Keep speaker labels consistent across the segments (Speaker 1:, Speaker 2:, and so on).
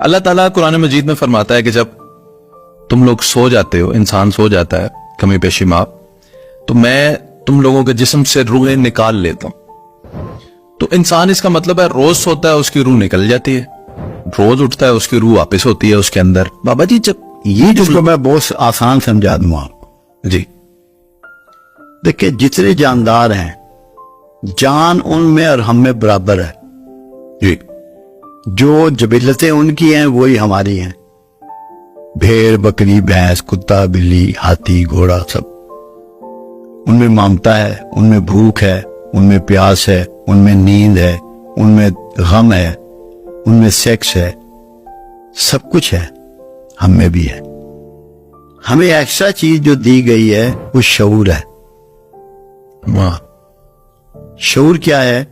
Speaker 1: اللہ تعالیٰ قرآن مجید میں فرماتا ہے کہ جب تم لوگ سو جاتے ہو، انسان سو جاتا ہے کمی پیشی ماں، تو میں تم لوگوں کے جسم سے روحیں نکال لیتا ہوں. تو انسان اس کا مطلب ہے روز سوتا ہے اس کی روح نکل جاتی ہے، روز اٹھتا ہے اس کی روح واپس ہوتی ہے اس کے اندر. بابا جی جب یہ
Speaker 2: جس کو میں بہت آسان سمجھا دوں آپ کو.
Speaker 1: جی
Speaker 2: دیکھیں جتنے جاندار ہیں جان ان میں اور ہم میں برابر ہے.
Speaker 1: جی
Speaker 2: جو جبلتیں ان کی ہیں وہی ہماری ہیں. بھیڑ بکری بھینس کتا بلی ہاتھی گھوڑا سب ان میں ممتا ہے، ان میں بھوک ہے، ان میں پیاس ہے، ان میں نیند ہے، ان میں غم ہے، ان میں سیکس ہے، سب کچھ ہے. ہم میں بھی ہے. ہمیں ایکسٹرا چیز جو دی گئی ہے وہ شعور ہے.
Speaker 1: واہ.
Speaker 2: شعور کیا ہے؟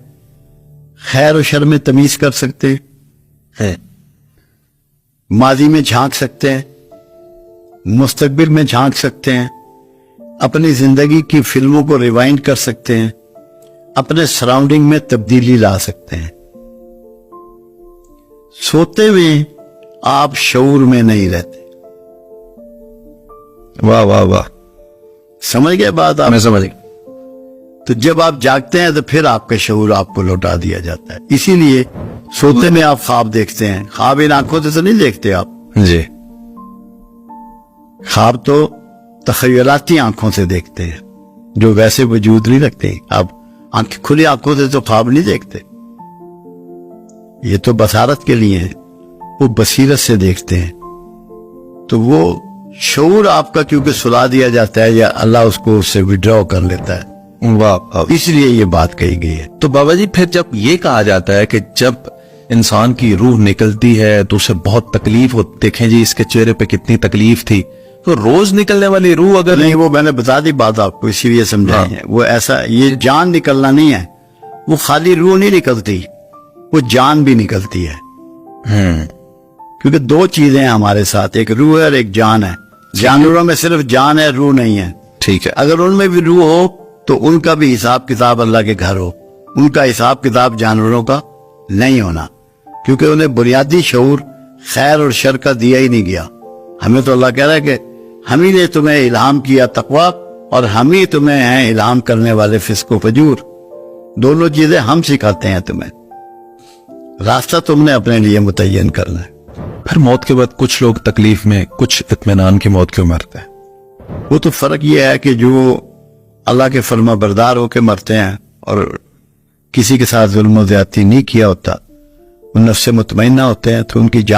Speaker 2: خیر و شر میں تمیز کر سکتے ہیں، ماضی میں جھانک سکتے ہیں، مستقبل میں جھانک سکتے ہیں، اپنی زندگی کی فلموں کو ریوائنڈ کر سکتے ہیں، اپنے سراؤنڈنگ میں تبدیلی لا سکتے ہیں. سوتے ہوئے آپ شعور میں نہیں رہتے.
Speaker 1: واہ واہ واہ.
Speaker 2: سمجھ گئے بات آپ؟
Speaker 1: میں سمجھ گیا.
Speaker 2: تو جب آپ جاگتے ہیں تو پھر آپ کا شعور آپ کو لوٹا دیا جاتا ہے. اسی لیے سوتے میں آپ خواب دیکھتے ہیں. خواب ان آنکھوں سے تو نہیں دیکھتے آپ.
Speaker 1: جی
Speaker 2: خواب تو تخیلاتی آنکھوں سے دیکھتے ہیں جو ویسے وجود نہیں رکھتے. آپ کھلی آنکھوں سے تو خواب نہیں دیکھتے. یہ تو بصارت کے لیے ہے، وہ بصیرت سے دیکھتے ہیں. تو وہ شعور آپ کا کیونکہ سلا دیا جاتا ہے یا اللہ اس کو اس سے وڈرا کر لیتا ہے،
Speaker 1: واہ واہ.
Speaker 2: اس لیے یہ بات کہی گئی ہے.
Speaker 1: تو بابا جی پھر جب یہ کہا جاتا ہے کہ جب انسان کی روح نکلتی ہے تو اسے بہت تکلیف ہوتی، دیکھیں جی اس کے چہرے پہ کتنی تکلیف تھی، تو روز نکلنے والی روح اگر
Speaker 2: نہیں، وہ میں نے بتا دی بات آپ کو، اسی لیے سمجھائی ہے. وہ ایسا یہ جان نکلنا نہیں ہے، وہ خالی روح نہیں نکلتی، وہ جان بھی نکلتی ہے. کیونکہ دو چیزیں ہیں ہمارے ساتھ، ایک روح ہے اور ایک جان ہے. جانوروں میں صرف جان ہے، روح نہیں ہے.
Speaker 1: ٹھیک ہے.
Speaker 2: اگر ان میں بھی روح ہو تو ان کا بھی حساب کتاب اللہ کے گھر ہو. ان کا حساب کتاب جانوروں کا نہیں ہونا، کیونکہ انہیں بنیادی شعور خیر اور شر کا دیا ہی نہیں گیا. ہمیں تو اللہ کہہ رہا ہے کہ ہم ہی نے تمہیں الہام کیا تقویٰ، اور ہم ہی تمہیں ہیں الہام کرنے والے فسق و فجور. دونوں چیزیں ہم سکھاتے ہیں تمہیں. راستہ تم نے اپنے لیے متعین کرنا ہے.
Speaker 1: پھر موت کے بعد کچھ لوگ تکلیف میں، کچھ اطمینان کی موت کیوں مرتے ہیں؟
Speaker 2: وہ تو فرق یہ ہے کہ جو اللہ کے فرما بردار ہو کے مرتے ہیں اور کسی کے ساتھ ظلم و زیادتی نہیں کیا ہوتا، وہ نفس مطمئنہ ہوتے ہیں، تو ان کی جان